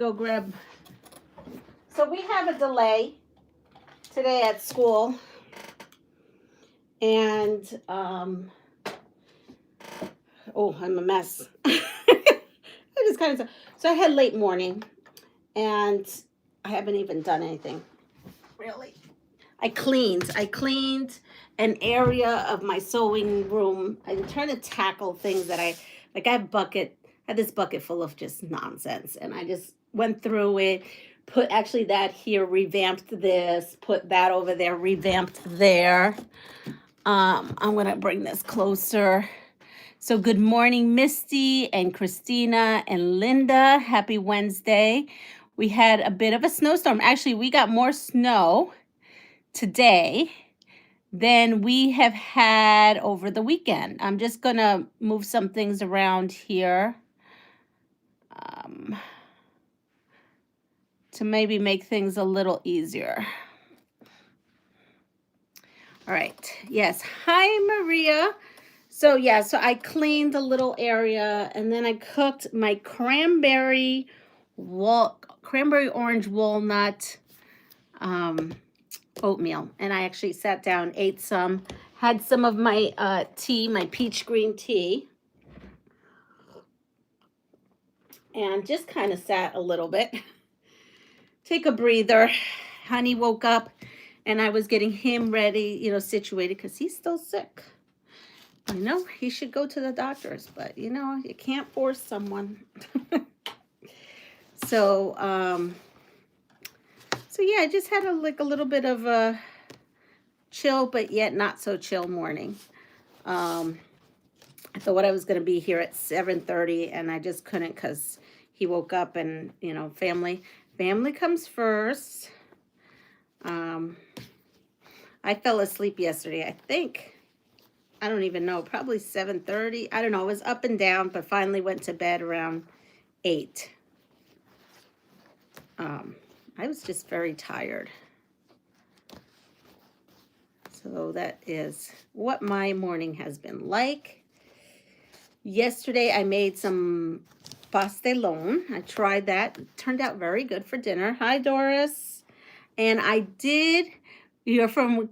go grab. So we have a delay today at school, and oh, I'm a mess. I just kind of so I had late morning, and I haven't even done anything really. I cleaned an area of my sewing room. I'm trying to tackle things that I like. I had this bucket full of just nonsense, and I just went through it. Put actually that here, revamped this, put that over there, revamped there. I'm gonna bring this closer. So good morning, Misty and Christina and Linda. Happy Wednesday. We had a bit of a snowstorm. Actually, we got more snow today than we have had over the weekend. I'm just gonna move some things around here to maybe make things a little easier. All right. Yes. Hi, Maria. So yeah, so I cleaned a little area, and then I cooked my cranberry orange walnut oatmeal, and I actually sat down, ate some, had some of my tea, my peach green tea, and just kind of sat a little bit, take a breather. Honey woke up, and I was getting him ready, situated, because he's still sick. He should go to the doctors, but you can't force someone. So yeah, I just had a little bit of a chill, but yet not so chill morning. I thought I was going to be here at 7:30, and I just couldn't because he woke up, and family comes first. I fell asleep yesterday, I think. I don't even know, probably 7:30. I don't know, it was up and down, but finally went to bed around 8. I was just very tired. So that is what my morning has been like. Yesterday I made some pastelone. I tried that. It turned out very good for dinner. Hi, Doris. And you're from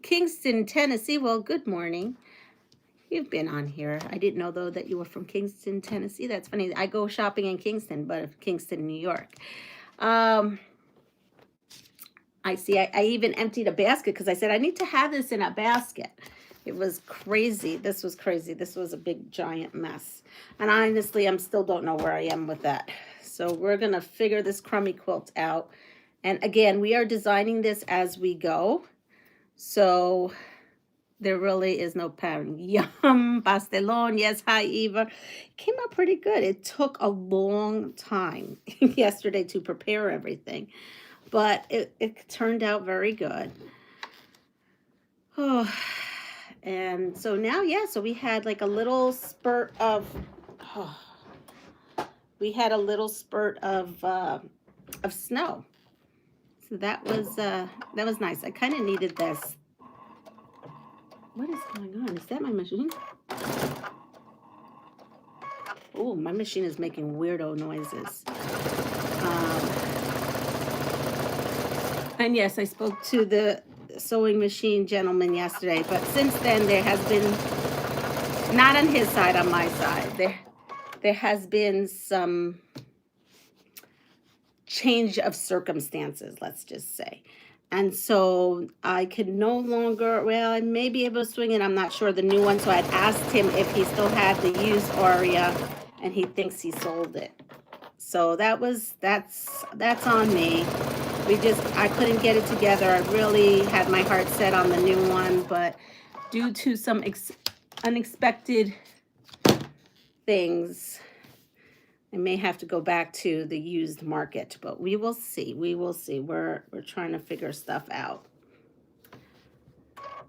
Kingston, Tennessee. Well, good morning. You've been on here. I didn't know, though, that you were from Kingston, Tennessee. That's funny. I go shopping in Kingston, but Kingston, New York. I see. I even emptied a basket because I said I need to have this in a basket. It was crazy. This was crazy. This was a big, giant mess. And honestly, I still don't know where I am with that. So we're going to figure this crummy quilt out. And again, we are designing this as we go. So there really is no pattern. Yum, pastelón. Yes, hi, Eva. It came out pretty good. It took a long time yesterday to prepare everything, but it turned out very good. Oh, and so now, yeah, so we had like a little spurt of, snow. So that was nice. I kind of needed this. What is going on? Is that my machine? Oh, my machine is making weirdo noises. And yes, I spoke to the sewing machine gentleman yesterday, but since then there has been, not on his side, on my side, there has been some change of circumstances, let's just say. And so I could no longer, well, I may be able to swing it. I'm not sure, the new one. So I'd asked him if he still had the used Aria, and he thinks he sold it. So that's on me. I couldn't get it together. I really had my heart set on the new one, but due to some unexpected things, I may have to go back to the used market, but we will see. We will see. We're trying to figure stuff out.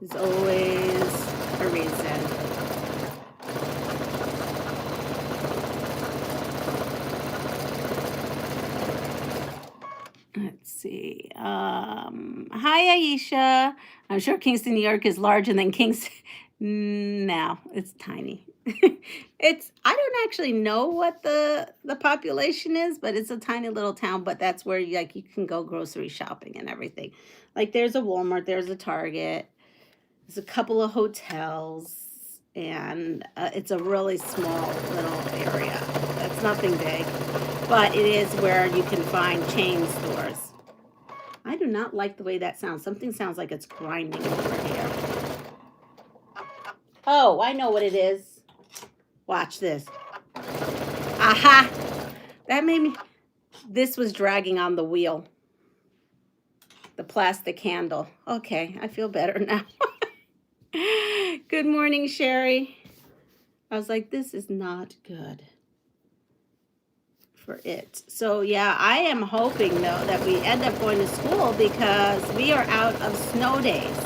There's always a reason. Let's see. Hi, Aisha. I'm sure Kingston, New York is larger than Kingston. No, it's tiny. I don't actually know what the population is, but it's a tiny little town, but that's where you can go grocery shopping and everything. Like there's a Walmart, there's a Target, there's a couple of hotels, and it's a really small little area. That's nothing big, but it is where you can find chain stores. I do not like the way that sounds. Something sounds like it's grinding over here. Oh, I know what it is. Watch this. Aha! That made me... This was dragging on the wheel. The plastic handle. Okay, I feel better now. Good morning, Sherry. I was like, this is not good for it. So, yeah, I am hoping, though, that we end up going to school because we are out of snow days.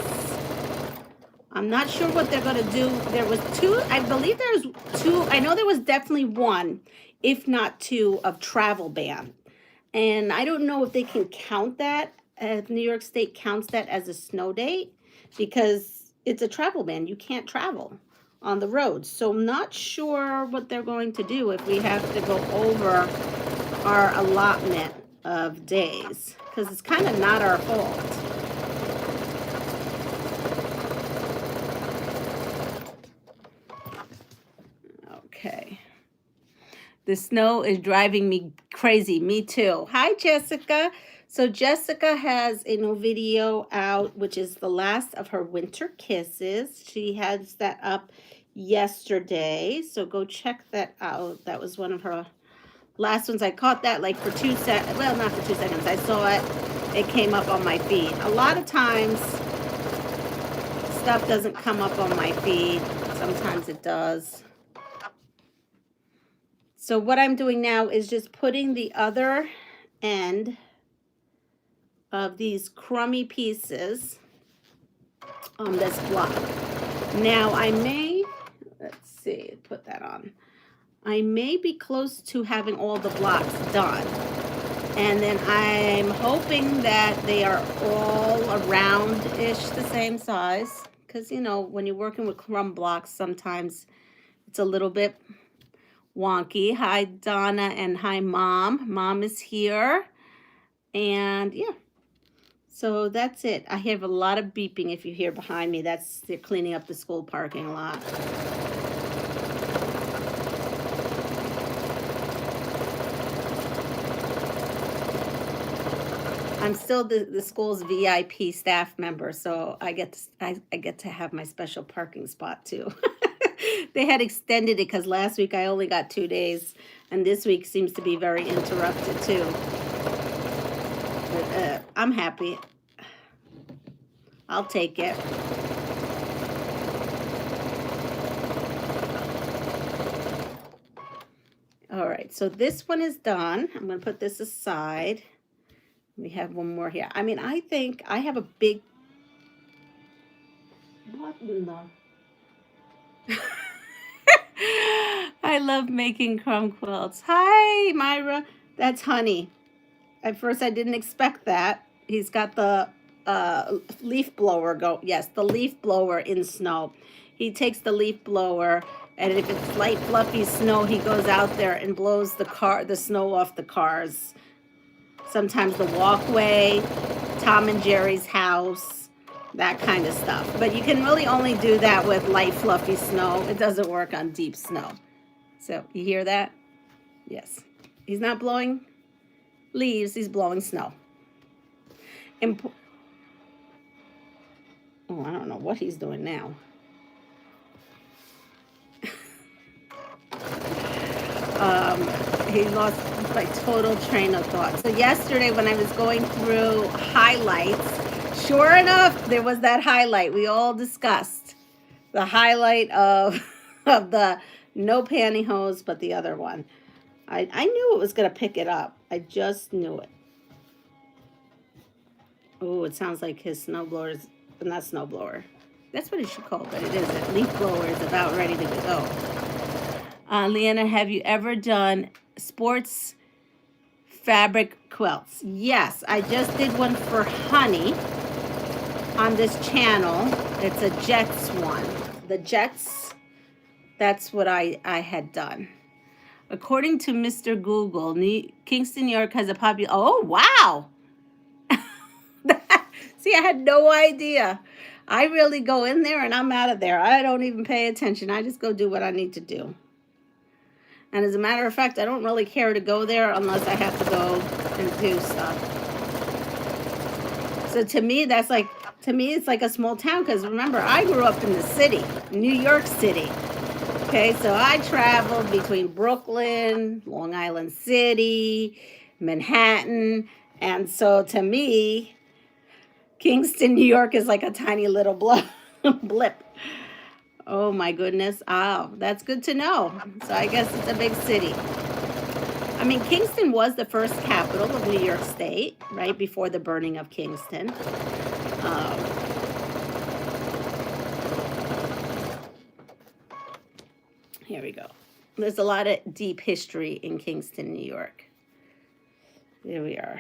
I'm not sure what they're going to do. There was two, I believe there's two, I know there was definitely one, if not two, of travel ban. And I don't know if they can count that, if New York State counts that as a snow date, because it's a travel ban. You can't travel on the roads. So I'm not sure what they're going to do if we have to go over our allotment of days, because it's kind of not our fault. Okay. The snow is driving me crazy. Me too. Hi, Jessica. So Jessica has a new video out, which is the last of her winter kisses. She has that up yesterday. So go check that out. That was one of her last ones. I caught that like for 2 seconds. Well, not for 2 seconds. I saw it. It came up on my feed. A lot of times stuff doesn't come up on my feed. Sometimes it does. So what I'm doing now is just putting the other end of these crummy pieces on this block. Now I may, let's see, put that on. I may be close to having all the blocks done. And then I'm hoping that they are all around-ish the same size. Because, you know, when you're working with crumb blocks, sometimes it's a little bit wonky. Hi, Donna, and hi, Mom. Mom is here. And, yeah. So that's it. I have a lot of beeping if you hear behind me. They're cleaning up the school parking lot. I'm still the school's VIP staff member, so I get to have my special parking spot too. They had extended it because last week I only got 2 days, and this week seems to be very interrupted too. But I'm happy. I'll take it. All right, so this one is done. I'm going to put this aside. We have one more here. I mean, I think I have a big... What in the... I love making crumb quilts. Hi, Myra. That's Honey. At first, I didn't expect that. He's got the leaf blower Yes, the leaf blower in snow. He takes the leaf blower, and if it's light, fluffy snow, he goes out there and blows the snow off the cars. Sometimes the walkway, Tom and Jerry's house, that kind of stuff. But you can really only do that with light, fluffy snow. It doesn't work on deep snow. So, you hear that? Yes. He's not blowing leaves, he's blowing snow. Oh, I don't know what he's doing now. He lost my total train of thought. So yesterday when I was going through highlights, sure enough, there was that highlight we all discussed. The highlight of the no pantyhose, but the other one. I knew it was going to pick it up. I just knew it. Oh, it sounds like his snowblower is, not snowblower. That's what it should call, but it isn't. Leaf blower is about ready to go. Leanna, have you ever done sports fabric quilts? Yes, I just did one for Honey on this channel. It's a Jets one. the Jets. That's what I had done. According to Mr. Google, Kingston, New York has a popular... Oh, wow. See, I had no idea. I really go in there and I'm out of there. I don't even pay attention. I just go do what I need to do. And as a matter of fact, I don't really care to go there unless I have to go and do stuff. So to me, it's like a small town, because remember, I grew up in the city, New York City. Okay, so I traveled between Brooklyn, Long Island City, Manhattan, and so to me, Kingston, New York is like a tiny little blip. Oh my goodness. Oh, that's good to know. So I guess it's a big city. I mean, Kingston was the first capital of New York State, right before the burning of Kingston. Here we go. There's a lot of deep history in Kingston, New York. There we are.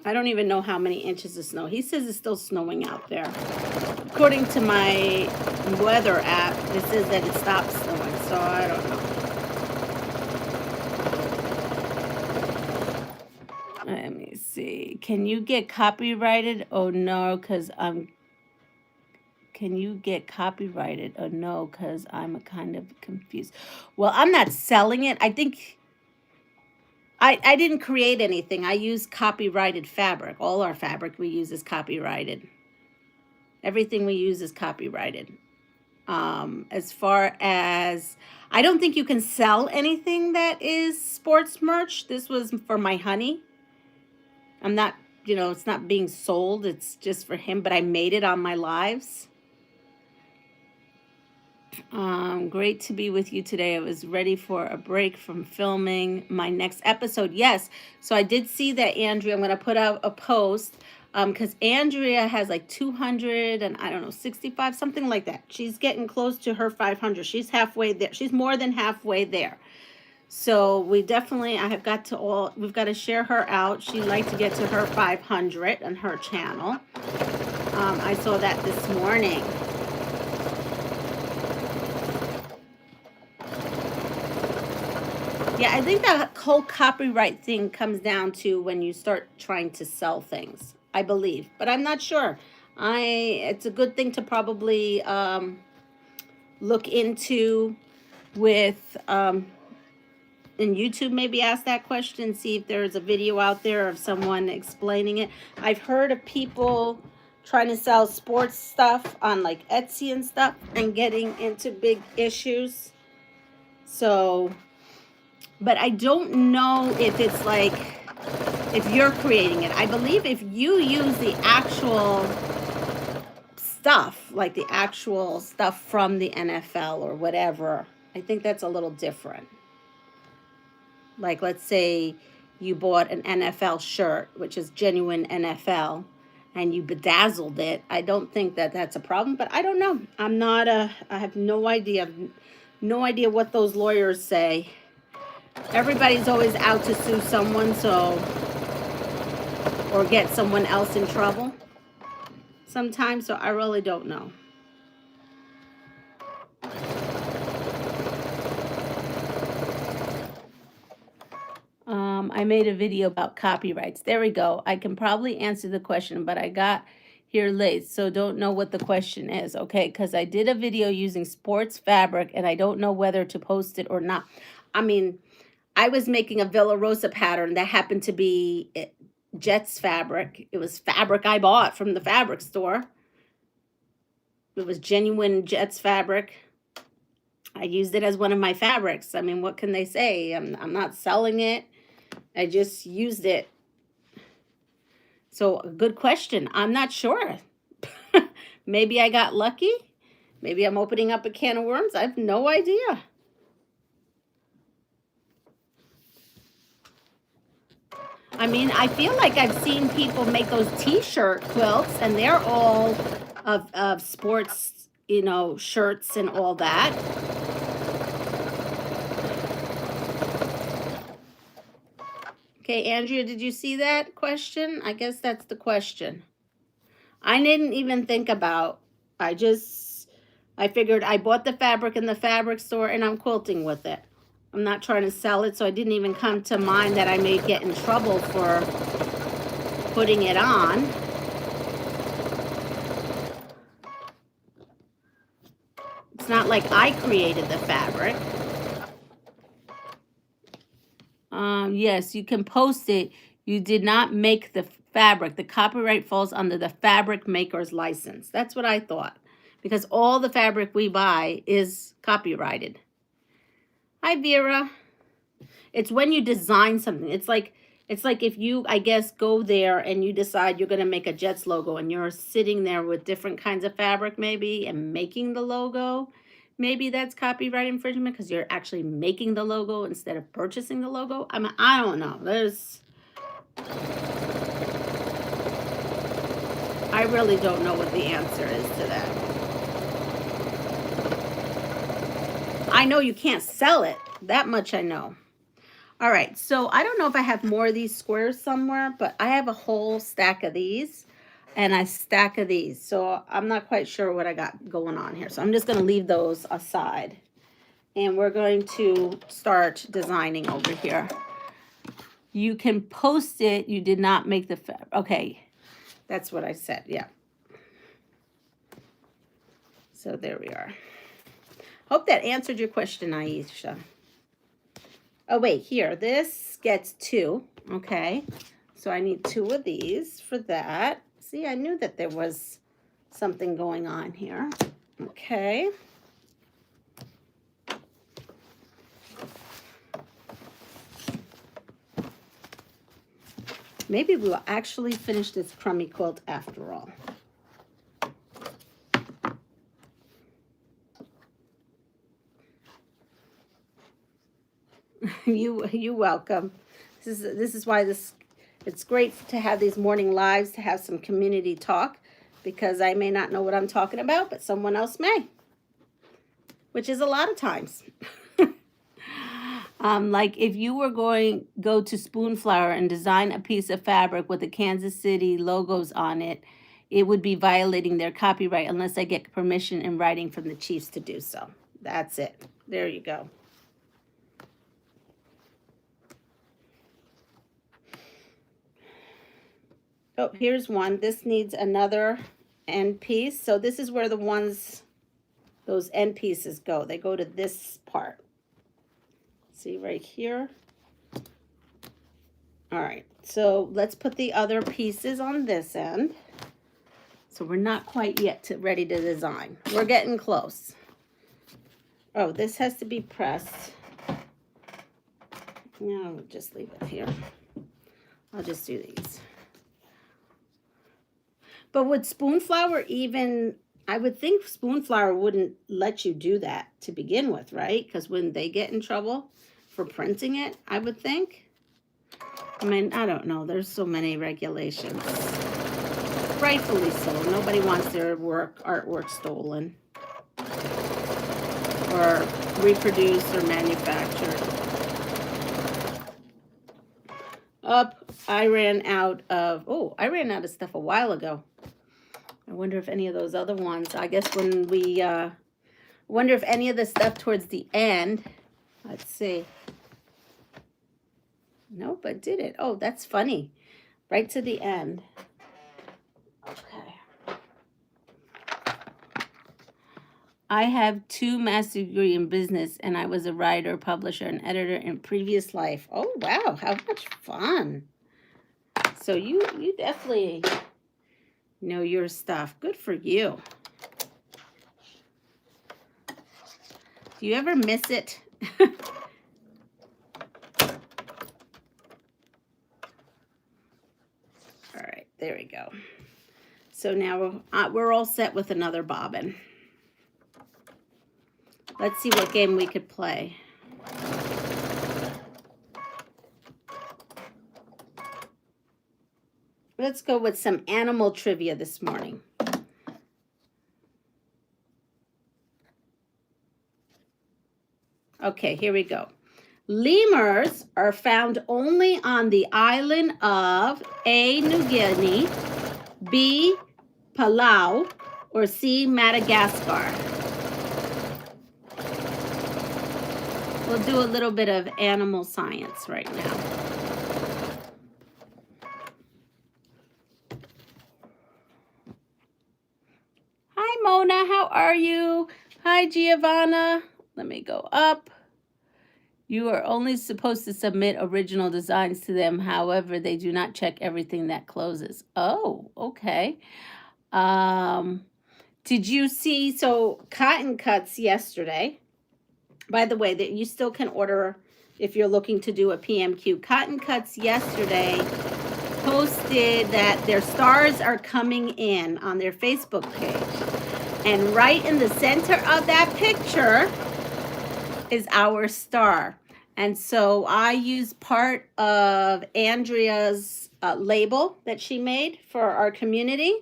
I don't even know how many inches of snow. He says it's still snowing out there. According to my weather app, it says that it stopped snowing, so I don't know. Let me see. Can you get copyrighted? Oh, no, because Can you get copyrighted? Oh, no, because I'm kind of confused. Well, I'm not selling it. I think... I didn't create anything. I use copyrighted fabric. All our fabric we use is copyrighted. Everything we use is copyrighted. As far as... I don't think you can sell anything that is sports merch. This was for my honey. I'm not, it's not being sold. It's just for him. But I made it on my lives. Great to be with you today. I was ready for a break from filming my next episode. Yes, so I did see that, Andrea. I'm going to put out a post because Andrea has like 200 and I don't know, 65, something like that. She's getting close to her 500. She's halfway there. She's more than halfway there. So we've got to share her out. She'd like to get to her 500 on her channel. I saw that this morning. Yeah, I think that whole copyright thing comes down to when you start trying to sell things, I believe. But I'm not sure. It's a good thing to probably look into with, in YouTube, maybe ask that question, see if there's a video out there of someone explaining it. I've heard of people trying to sell sports stuff on like Etsy and stuff and getting into big issues. So... But I don't know if it's like, if you're creating it. I believe if you use the actual stuff, like the actual stuff from the NFL or whatever, I think that's a little different. Like, let's say you bought an NFL shirt, which is genuine NFL, and you bedazzled it. I don't think that that's a problem, but I don't know. I have no idea. No idea what those lawyers say. Everybody's always out to sue someone, or get someone else in trouble sometimes, so I really don't know. I made a video about copyrights. There we go. I can probably answer the question, but I got here late, so don't know what the question is, okay? Because I did a video using sports fabric, and I don't know whether to post it or not. I mean... I was making a Villa Rosa pattern that happened to be Jets fabric. It was fabric I bought from the fabric store. It was genuine Jets fabric. I used it as one of my fabrics. I mean, what can they say? I'm not selling it. I just used it. So, good question. I'm not sure. Maybe I got lucky. Maybe I'm opening up a can of worms. I have no idea. I mean, I feel like I've seen people make those t-shirt quilts, and they're all of sports, shirts and all that. Okay, Andrea, did you see that question? I guess that's the question. I didn't even think about, I figured I bought the fabric in the fabric store and I'm quilting with it. I'm not trying to sell it, so it didn't even come to mind that I may get in trouble for putting it on. It's not like I created the fabric. Yes, you can post it. You did not make the fabric. The copyright falls under the fabric maker's license. That's what I thought, because all the fabric we buy is copyrighted. Hi, Vera. It's when you design something. It's like if you, I guess, go there and you decide you're going to make a Jets logo and you're sitting there with different kinds of fabric maybe and making the logo. Maybe that's copyright infringement because you're actually making the logo instead of purchasing the logo. I mean, I don't know. I really don't know what the answer is to that. I know you can't sell it. That much I know. All right, so I don't know if I have more of these squares somewhere, but I have a whole stack of these and a stack of these. So I'm not quite sure what I got going on here. So I'm just going to leave those aside. And we're going to start designing over here. You can post it. You did not make the okay. That's what I said. Yeah. So there we are. Hope that answered your question, Aisha. Oh, wait, here. This gets 2. Okay. So I need 2 of these for that. See, I knew that there was something going on here. Okay. Maybe we'll actually finish this crummy quilt after all. You welcome. This is why it's great to have these morning lives, to have some community talk, because I may not know what I'm talking about, but someone else may, which is a lot of times. Like if you were go to Spoonflower and design a piece of fabric with the Kansas City logos on it, it would be violating their copyright unless I get permission in writing from the chiefs to do so. That's it. There you go. Oh, here's one. This needs another end piece. So this is where those end pieces go. They go to this part. See right here? All right, so let's put the other pieces on this end. So we're not quite yet ready to design. We're getting close. Oh, this has to be pressed. No, just leave it here. I'll just do these. But would Spoonflower even, I would think Spoonflower wouldn't let you do that to begin with, right? Because when they get in trouble for printing it, I would think. I mean, I don't know. There's so many regulations. Rightfully so. Nobody wants their artwork stolen or reproduced or manufactured. I ran out of stuff a while ago. I wonder if any of those other ones, I guess when we, wonder if any of the stuff towards the end, let's see. Nope, I did it. Oh, that's funny. Right to the end. Okay. I have 2 master's degree in business, and I was a writer, publisher, and editor in previous life. Oh, wow. How much fun. So you definitely know your stuff. Good for you. Do you ever miss it? All right, there we go. So now we're all set with another bobbin. Let's see what game we could play. Let's go with some animal trivia this morning. Okay, here we go. Lemurs are found only on the island of A, New Guinea, B, Palau, or C, Madagascar? We'll do a little bit of animal science right now. Hi, Mona. How are you? Hi, Giovanna. Let me go up. You are only supposed to submit original designs to them. However, they do not check everything that closes. Oh, okay. Did you see, so Cotton Cuts yesterday, by the way, that you still can order if you're looking to do a PMQ. Cotton Cuts yesterday posted that their stars are coming in on their Facebook page. And right in the center of that picture is our star. And so I used part of Andrea's label that she made for our community.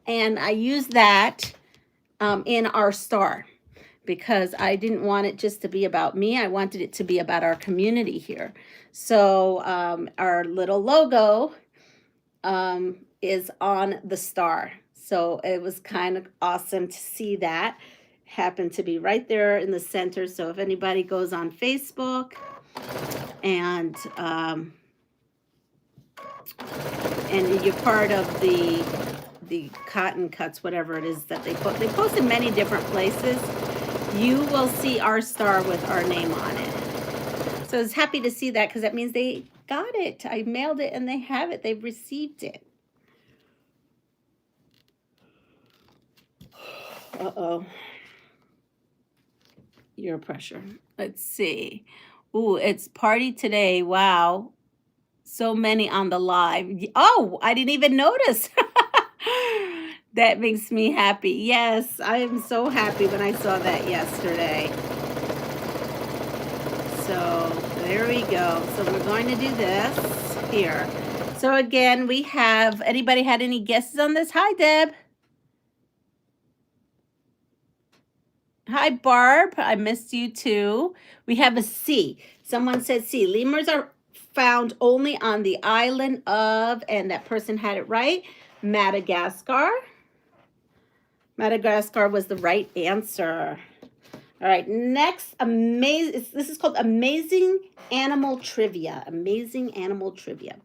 And I used that in our star, because I didn't want it just to be about me. I wanted it to be about our community here. So our little logo is on the star. So it was kind of awesome to see that. Happened to be right there in the center. So if anybody goes on Facebook and you're part of the Cotton Cuts, whatever it is that they post in many different places, you will see our star with our name on it. So I was happy to see that, because that means they got it. I mailed it and they have it. They've received it. Uh-oh. Your pressure. Let's see. Ooh, it's party today. Wow. So many on the live. Oh, I didn't even notice. That makes me happy. Yes, I am so happy when I saw that yesterday. So there we go. So we're going to do this here. So again, we have, anybody had any guesses on this? Hi, Deb. Hi, Barb. I missed you too. We have a C. Someone said C. Lemurs are found only on the island of, and that person had it right, Madagascar. Madagascar was the right answer. All right, next, this is called Amazing Animal Trivia. Amazing Animal Trivia.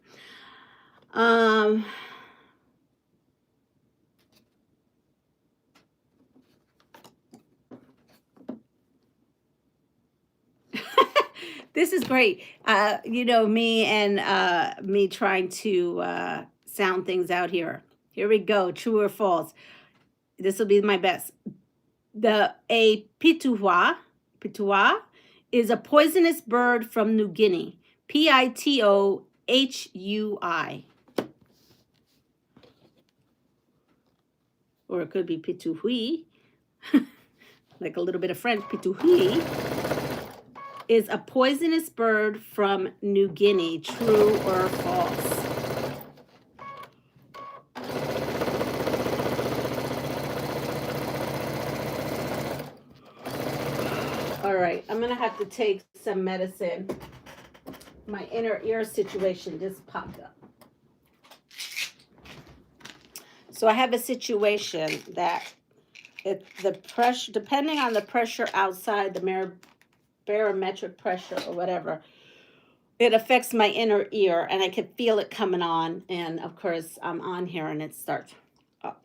This is great. You know, me and me trying to sound things out here. Here we go. True or false? This will be my best. A pitois is a poisonous bird from New Guinea. Pitohui. Or it could be pitouhui. Like a little bit of French. Pitouhui is a poisonous bird from New Guinea. True or false? All right, I'm gonna have to take some medicine. My inner ear situation just popped up. So I have a situation that the pressure, depending on the pressure outside, the barometric pressure or whatever, it affects my inner ear, and I can feel it coming on. And of course, I'm on here and it starts up.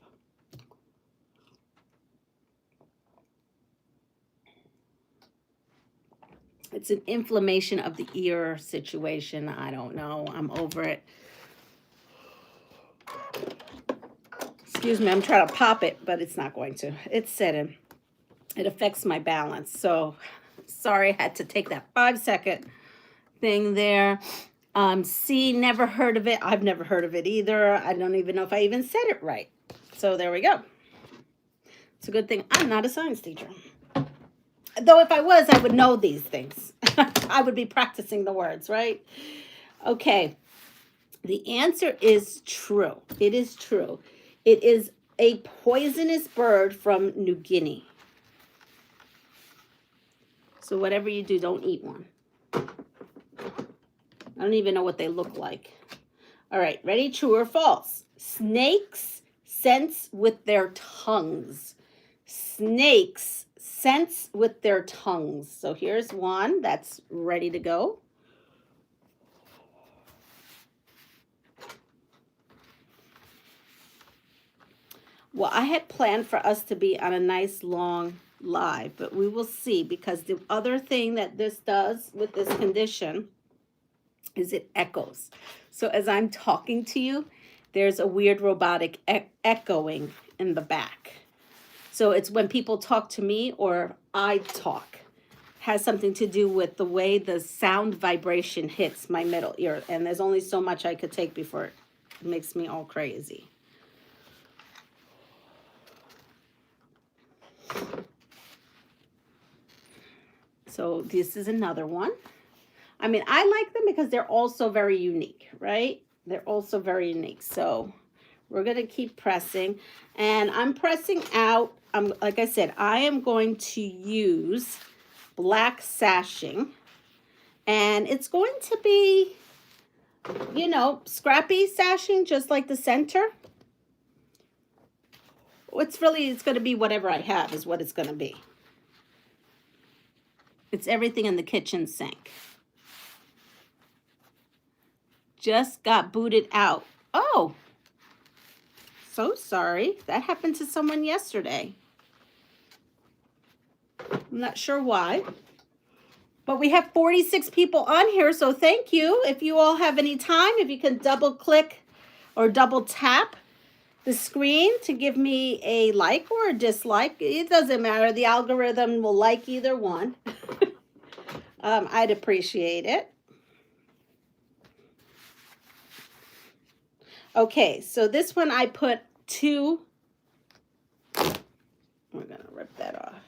It's an inflammation of the ear situation. I don't know. I'm over it. Excuse me, I'm trying to pop it, but it's not going to. It's sitting. It affects my balance. So sorry, I had to take that 5-second thing there. C, never heard of it. I've never heard of it either. I don't even know if I even said it right. So there we go. It's a good thing I'm not a science teacher. Though if I was, I would know these things. I would be practicing the words, right? Okay. The answer is true. It is true. It is a poisonous bird from New Guinea. So whatever you do, don't eat one. I don't even know what they look like. All right, ready? True or false? Snakes sense with their tongues. Snakes sense with their tongues. So here's one that's ready to go. Well, I had planned for us to be on a nice long live, but we will see, because the other thing that this does with this condition is it echoes. So as I'm talking to you, there's a weird robotic echoing in the back. So it's when people talk to me or I talk. Has something to do with the way the sound vibration hits my middle ear. And there's only so much I could take before it makes me all crazy. So this is another one. I mean, I like them because they're also very unique, right? They're also very unique. So we're going to keep pressing. And I'm pressing out. Like I said, I am going to use black sashing. And it's going to be, you know, scrappy sashing, just like the center. It's going to be whatever I have is what it's going to be. It's everything in the kitchen sink. Just got booted out. Oh, so sorry. That happened to someone yesterday. I'm not sure why. But we have 46 people on here, so thank you. If you all have any time, if you can double click or double tap the screen to give me a like or a dislike. It doesn't matter. The algorithm will like either one. I'd appreciate it. Okay, so this one I put 2. We're going to rip that off.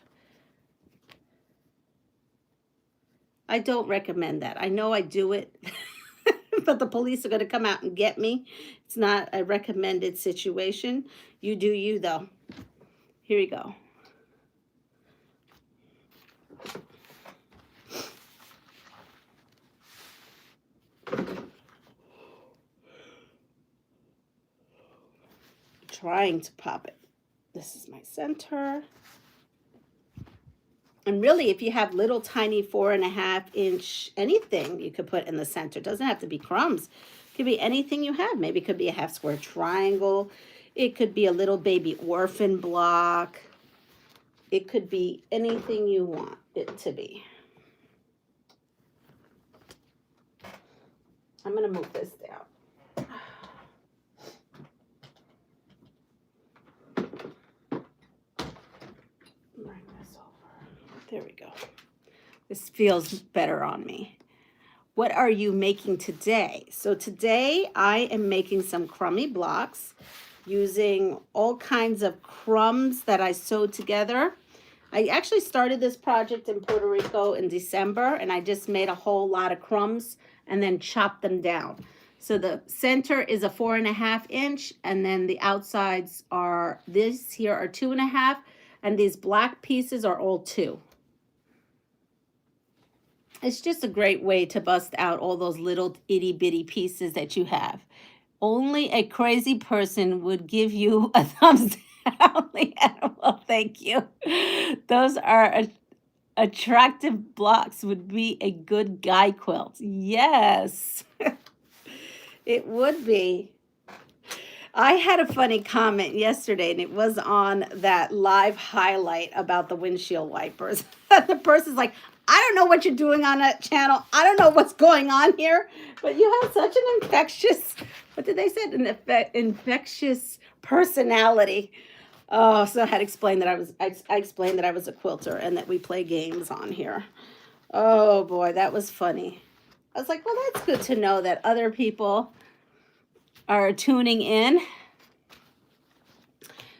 I don't recommend that. I know I do it, but the police are going to come out and get me. It's not a recommended situation. You do you, though. Here we go. Trying to pop it. This is my center. And really, if you have little tiny 4.5-inch anything you could put in the center. It doesn't have to be crumbs. It could be anything you have. Maybe it could be a half square triangle. It could be a little baby orphan block. It could be anything you want it to be. I'm going to move this down. Bring this over. There we go. This feels better on me. What are you making today? So today I am making some crummy blocks using all kinds of crumbs that I sewed together. I actually started this project in Puerto Rico in December, and I just made a whole lot of crumbs and then chopped them down. So the center is a 4.5-inch, and then the outsides are, this here are 2.5, and these black pieces are all 2. It's just a great way to bust out all those little itty bitty pieces that you have. Only a crazy person would give you a thumbs down. Well, thank you. Those are attractive blocks. Would be a good guy quilt. Yes, it would be. I had a funny comment yesterday, and it was on that live highlight about the windshield wipers. The person's like, I don't know what you're doing on that channel. I don't know what's going on here, but you have such an infectious, what did they say? An infectious personality. Oh, so I had explained that I explained that I was a quilter and that we play games on here. Oh boy, that was funny. I was like, well, that's good to know that other people are tuning in.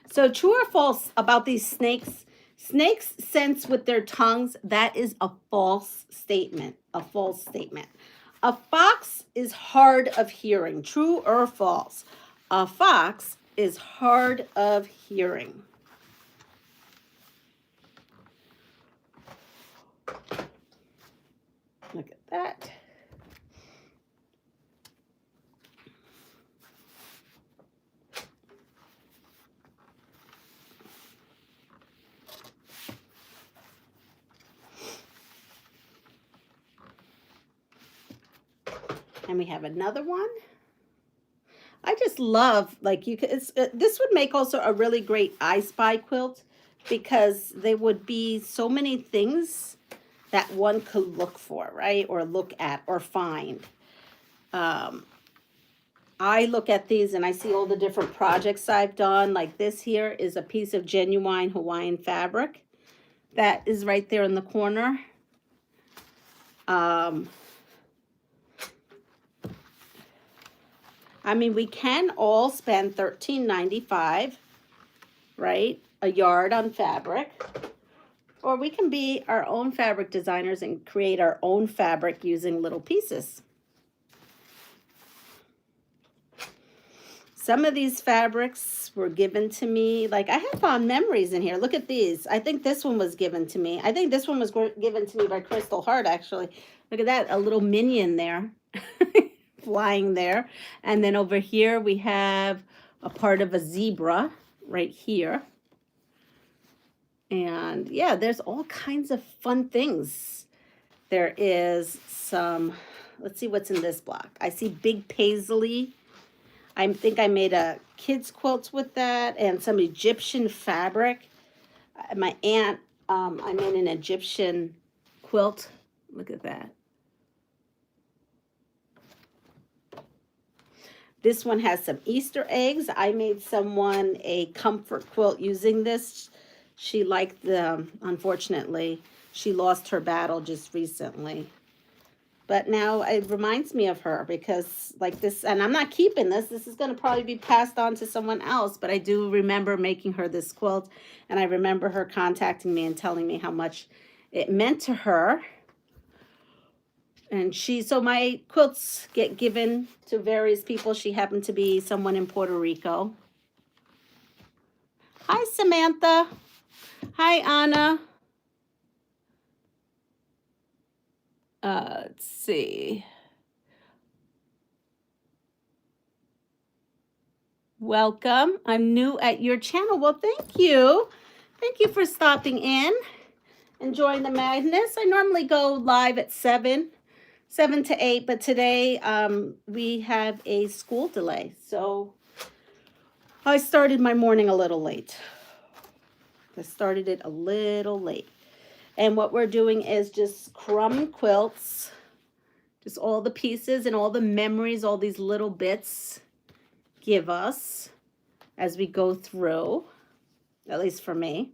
So true or false about these snakes? Snakes sense with their tongues. That is a false statement. A false statement. A fox is hard of hearing. True or false? A fox is hard of hearing. Look at that. And we have another one. I just love, like, you could, this would make also a really great I Spy quilt, because there would be so many things that one could look for, right? Or look at or find. I look at these and I see all the different projects I've done. Like this here is a piece of genuine Hawaiian fabric that is right there in the corner. I mean, we can all spend $13.95, right? A yard on fabric. Or we can be our own fabric designers and create our own fabric using little pieces. Some of these fabrics were given to me. Like, I have fond memories in here. Look at these. I think this one was given to me. I think this one was given to me by Crystal Hart, actually. Look at that, a little minion there. Flying there. And then over here we have a part of a zebra right here. And yeah, there's all kinds of fun things. There is some, let's see what's in this block. I see big paisley. I think I made a kid's quilt with that, and some Egyptian fabric. My aunt, I made an Egyptian quilt. Look at that. This one has some Easter eggs. I made someone a comfort quilt using this. She liked the, unfortunately, she lost her battle just recently. But now it reminds me of her, because like this, and I'm not keeping this. This is going to probably be passed on to someone else. But I do remember making her this quilt, and I remember her contacting me and telling me how much it meant to her. And so my quilts get given to various people. She happened to be someone in Puerto Rico. Hi, Samantha. Hi, Anna. Let's see. Welcome. I'm new at your channel. Well, thank you. Thank you for stopping in, enjoying the madness. I normally go live at 7 to 8, but today we have a school delay, so I started my morning a little late. I started it a little late. And what we're doing is just crumb quilts, just all the pieces and all the memories, all these little bits give us as we go through, at least for me.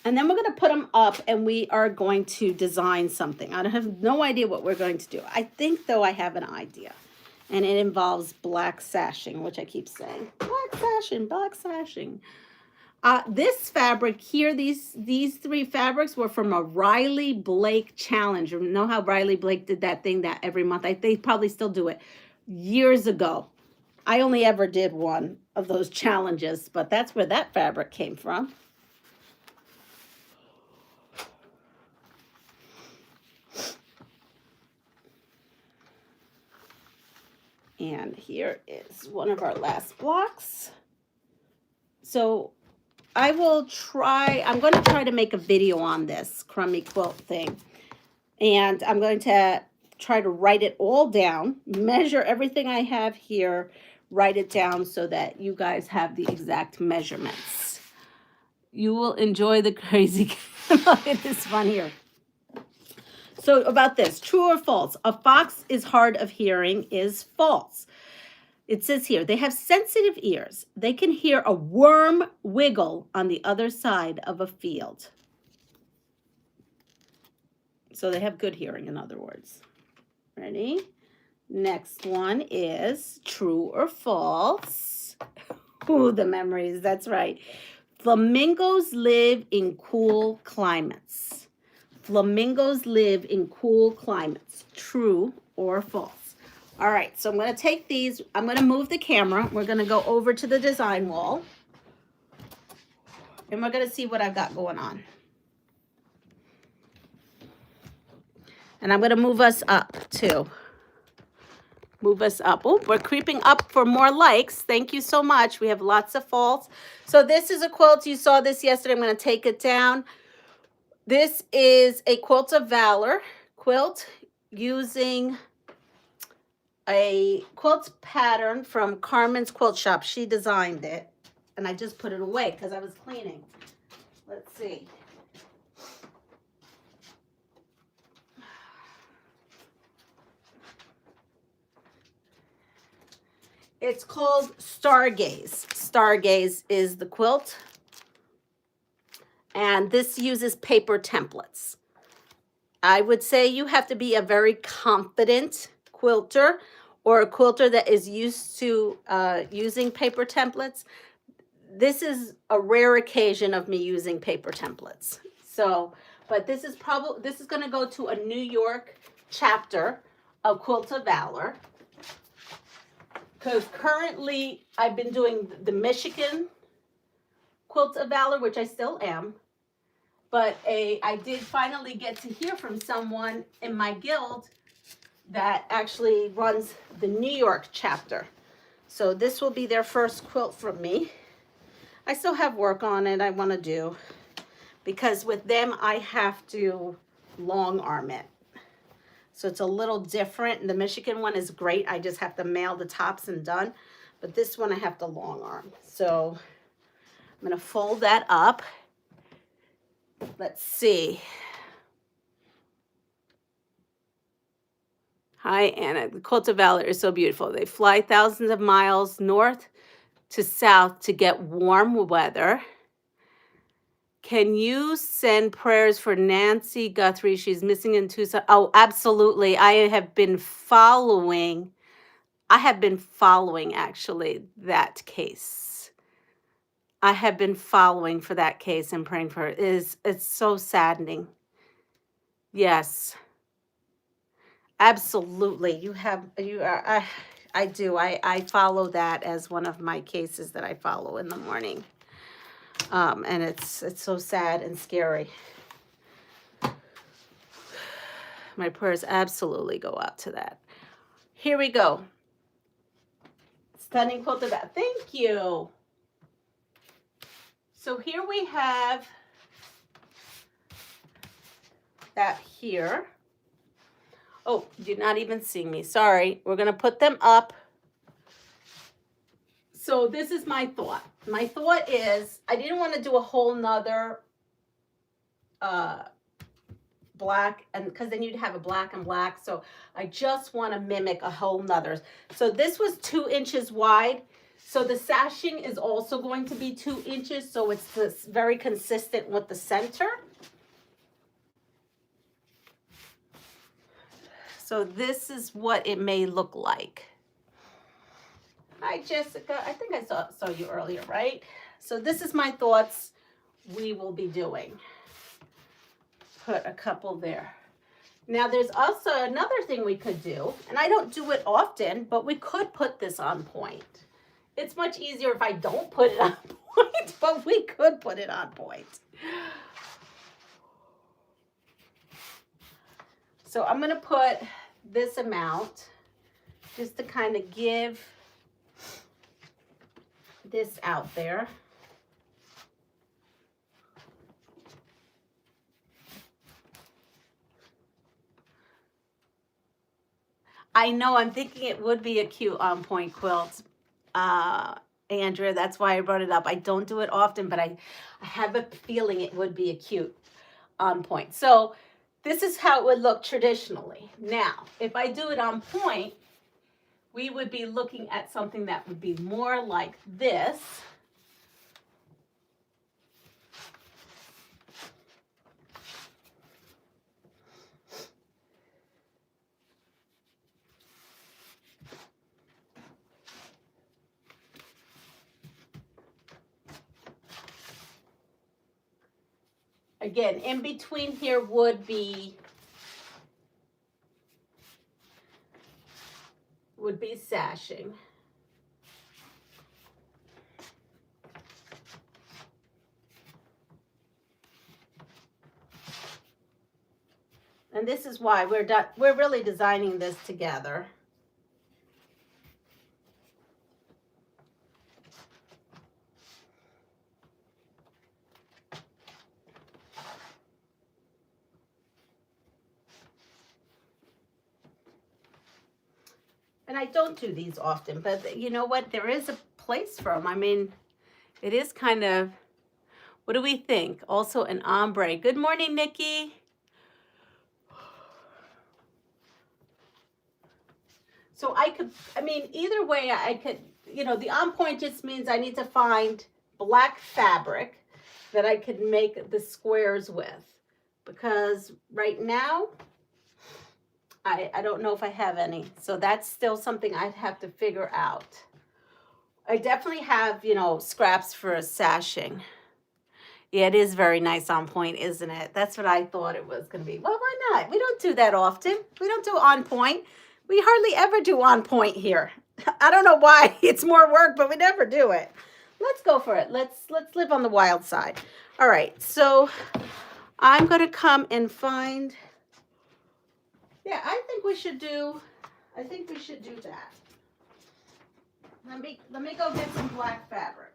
And then we're going to put them up, and we are going to design something. I have no idea what we're going to do. I think, though, I have an idea. And it involves black sashing, which I keep saying. Black sashing, black sashing. This fabric here, these three fabrics were from a Riley Blake challenge. You know how Riley Blake did that thing that every month? They probably still do it. Years ago. I only ever did one of those challenges, but that's where that fabric came from. And here is one of our last blocks. So I'm going to try to make a video on this crummy quilt thing. And I'm going to try to write it all down, measure everything I have here, write it down so that you guys have the exact measurements. You will enjoy the crazy. Look at this one here. So about this, true or false? A fox is hard of hearing is false. It says here, they have sensitive ears. They can hear a worm wiggle on the other side of a field. So they have good hearing, in other words. Ready? Next one is true or false. Ooh, the memories, that's right. Flamingos live in cool climates. Flamingos live in cool climates. True or false? All right, so I'm going to take these. I'm going to move the camera. We're going to go over to the design wall. And we're going to see what I've got going on. And I'm going to move us up, too. Move us up. Oh, we're creeping up for more likes. Thank you so much. We have lots of falls. So this is a quilt. You saw this yesterday. I'm going to take it down. This is a Quilt of Valor quilt using a quilt pattern from Carmen's Quilt Shop. She designed it, and I just put it away because I was cleaning. Let's see. It's called Stargaze. Stargaze is the quilt, and this uses paper templates. I would say you have to be a very confident quilter or a quilter that is used to using paper templates. This is a rare occasion of me using paper templates. So, but this is going to go to a New York chapter of Quilt of Valor. Because currently I've been doing the Michigan Quilt of Valor, which I still am. But I did finally get to hear from someone in my guild that actually runs the New York chapter. So this will be their first quilt from me. I still have work on it I want to do, because with them I have to long arm it. So it's a little different. The Michigan one is great. I just have to mail the tops and done. But this one I have to long arm. So I'm going to fold that up. Let's see. Hi, Anna. The Quilt of Valor is so beautiful. They fly thousands of miles north to south to get warm weather. Can you send prayers for Nancy Guthrie? She's missing in Tucson. Oh, absolutely. I have been following actually that case. I have been following for that case and praying for her. It's so saddening. Yes. Absolutely. I do. I follow that as one of my cases that I follow in the morning. And it's so sad and scary. My prayers absolutely go out to that. Here we go. Stunning Quilt of Valor. Thank you. So here we have that here. Oh, you're not even seeing me. Sorry. We're going to put them up. So this is my thought. My thought is I didn't want to do a whole nother black, and because then you'd have a black and black. So I just want to mimic a whole nother. So this was 2 inches wide. So the sashing is also going to be 2 inches. So it's this very consistent with the center. So this is what it may look like. Hi, Jessica. I think I saw you earlier, right? So this is my thoughts we will be doing. Put a couple there. Now there's also another thing we could do, and I don't do it often, but we could put this on point. It's much easier if I don't put it on point, but we could put it on point. So I'm going to put this amount just to kind of give this out there. I know, I'm thinking it would be a cute on point quilt, Andrea. That's why I brought it up. I don't do it often, but I have a feeling it would be a cute on point. So this is how it would look traditionally. Now, if I do it on point, we would be looking at something that would be more like this. Again, in between here would be sashing. And this is why we're really designing this together. And I don't do these often, but you know what? There is a place for them. I mean, it is kind of, what do we think? Also an ombre. Good morning, Nikki. So I mean, either way, I could, you know, the on point just means I need to find black fabric that I could make the squares with. Because right now, I don't know if I have any. So that's still something I'd have to figure out. I definitely have, you know, scraps for sashing. Yeah, it is very nice on point, isn't it? That's what I thought it was going to be. Well, why not? We don't do that often. We don't do on point. We hardly ever do on point here. I don't know why. It's more work, but we never do it. Let's go for it. Let's live on the wild side. All right, so I'm going to come and find... Yeah, I think we should do that. Let me go get some black fabric.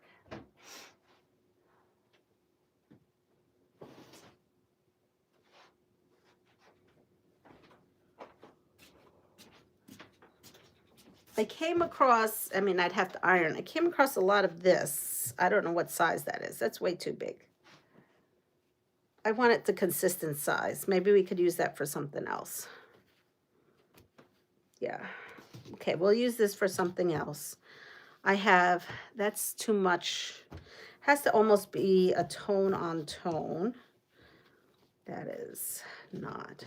I came across, I mean, I'd have to iron. I came across a lot of this. I don't know what size that is. That's way too big. I want it the consistent size. Maybe we could use that for something else. Yeah. Okay, we'll use this for something else. I have, that's too much. Has to almost be a tone on tone. That is not.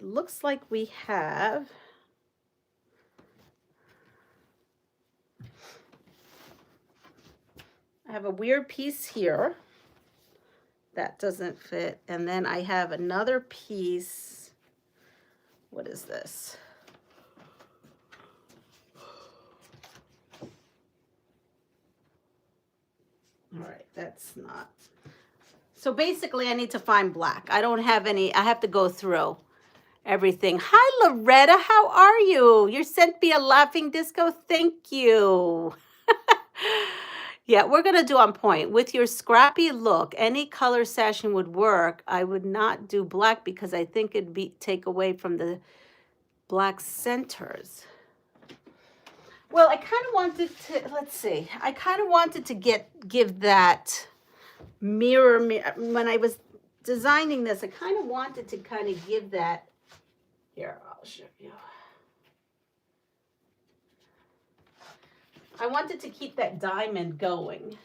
Looks like we have I have a weird piece here that doesn't fit, and then I have another piece. What is this? All right, that's not. So basically I need to find black. I don't have any. I have to go through everything. Hi, Loretta. How are you? You sent me a laughing disco. Thank you. Yeah, we're going to do on point. With your scrappy look, any color sashing would work. I would not do black because I think it'd be take away from the black centers. Well, I kind of wanted to, let's see. I kind of wanted to give that mirror, when I was designing this, I kind of wanted to kind of give that. Here, I'll show you. I wanted to keep that diamond going.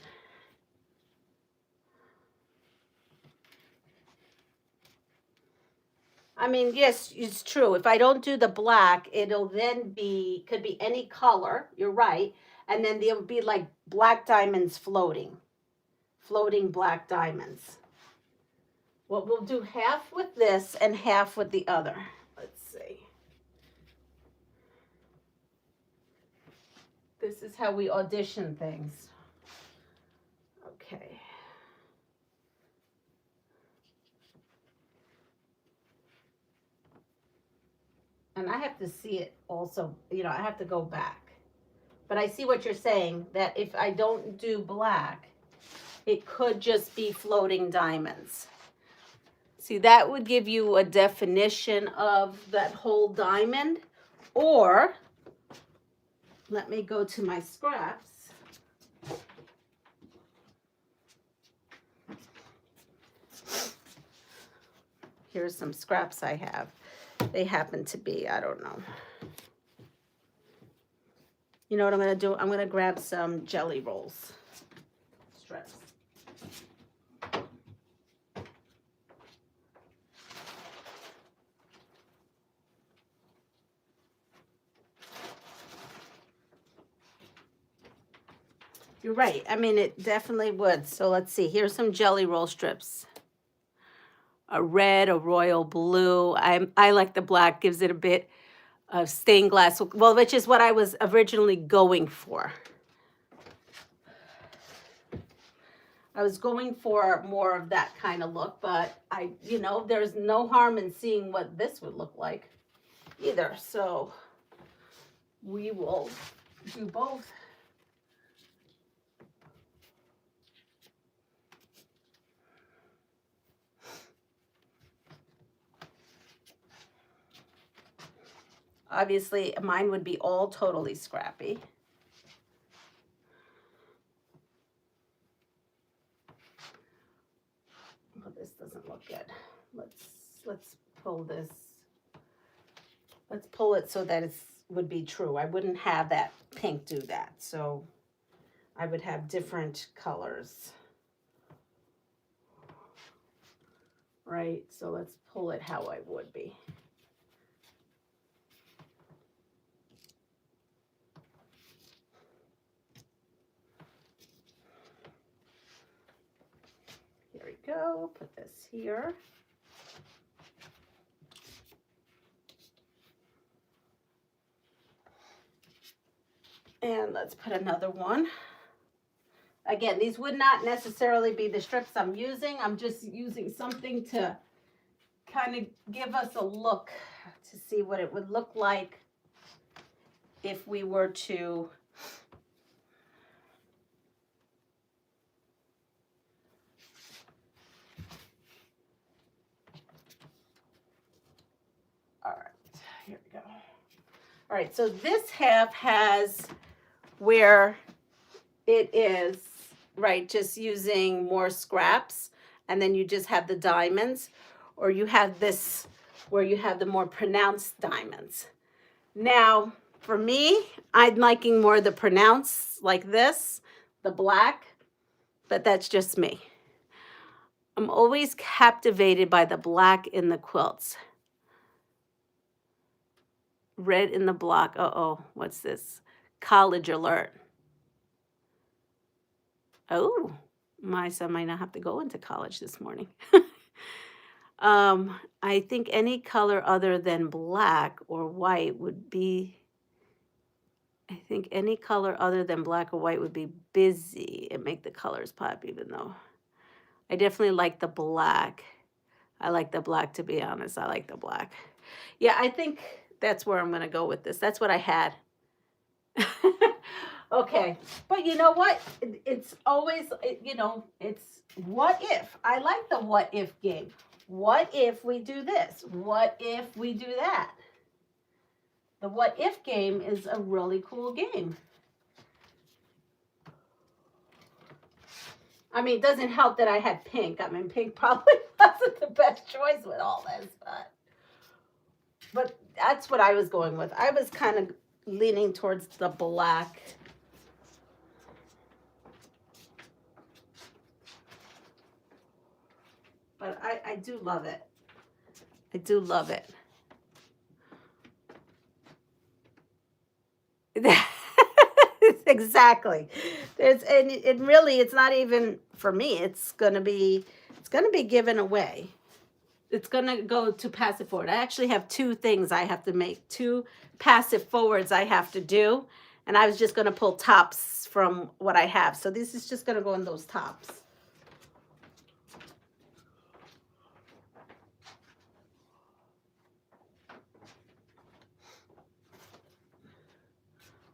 I mean, yes, it's true. If I don't do the black, it'll then be, could be any color. You're right. And then there'll be like black diamonds floating black diamonds. Well, we'll do half with this and half with the other. Let's see. This is how we audition things. Okay. And I have to see it also, you know, I have to go back. But I see what you're saying, that if I don't do black, it could just be floating diamonds. See, that would give you a definition of that whole diamond. Or, let me go to my scraps. Here's some scraps I have. They happen to be, I don't know. You know what I'm going to do? I'm going to grab some jelly rolls strips. You're right. I mean, it definitely would. So let's see. Here's some jelly roll strips. A red, a royal blue. I like the black. Gives it a bit of stained glass. Well, which is what I was originally going for. I was going for more of that kind of look, but you know, there's no harm in seeing what this would look like either. So we will do both. Obviously, mine would be all totally scrappy. Oh, this doesn't look good. Let's pull this. Let's pull it so that it would be true. I wouldn't have that pink do that. So I would have different colors. Right? So let's pull it how I would be. Here we go. Put this here. And let's put another one. Again, these would not necessarily be the strips I'm using. I'm just using something to kind of give us a look to see what it would look like if we were to all right, here we go. All right, so this half has where it is, right, just using more scraps, and then you just have the diamonds, or you have this where you have the more pronounced diamonds. Now, for me, I'm liking more the pronounced like this, the black, but that's just me. I'm always captivated by the black in the quilts. Red in the block. Uh-oh, what's this? College alert. Oh, my son might not have to go into college this morning. I think any color other than black or white would be, I think any color other than black or white would be busy and make the colors pop, even though I definitely like the black. I like the black, to be honest. I like the black. Yeah, I think that's where I'm going to go with this. That's what I had. Okay, but you know what? It's always, you know, it's what if. I like the what if game. What if we do this? What if we do that? The what if game is a really cool game. I mean, it doesn't help that I had pink. I mean, pink probably wasn't the best choice with all this, but that's what I was going with. I was kind of leaning towards the black. But I do love it. I do love it. Exactly. And really, it's not even for me. It's gonna be given away. It's gonna go to passive forward. I actually have two things I have to make, two passive forwards I have to do, and I was just gonna pull tops from what I have. So this is just gonna go in those tops.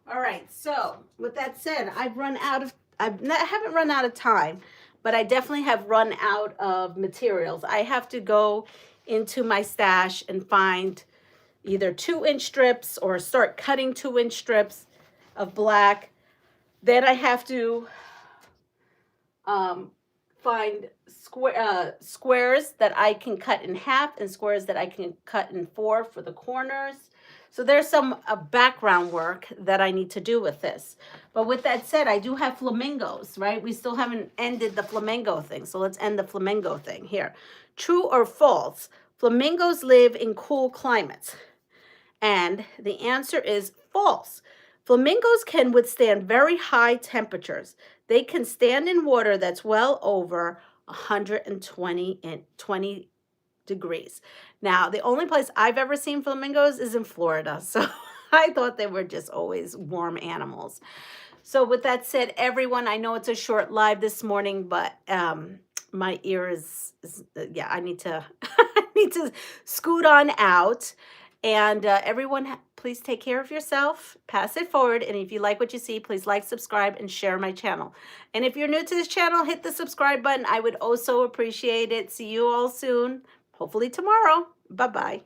All right, so with that said, I haven't run out of time, but I definitely have run out of materials. I have to go into my stash and find either 2-inch strips or start cutting 2-inch strips of black. Then I have to find squares that I can cut in half and squares that I can cut in 4 for the corners. So there's some background work that I need to do with this. But with that said, I do have flamingos, right? We still haven't ended the flamingo thing. So let's end the flamingo thing here. True or false? Flamingos live in cool climates. And the answer is false. Flamingos can withstand very high temperatures. They can stand in water that's well over 120 degrees. Now, the only place I've ever seen flamingos is in Florida. So I thought they were just always warm animals. So with that said, everyone, I know it's a short live this morning, but my ear is yeah, I need to I need to scoot on out. And everyone, please take care of yourself, pass it forward. And if you like what you see, please like, subscribe, and share my channel. And if you're new to this channel, hit the subscribe button. I would also appreciate it. See you all soon, hopefully tomorrow. Bye-bye.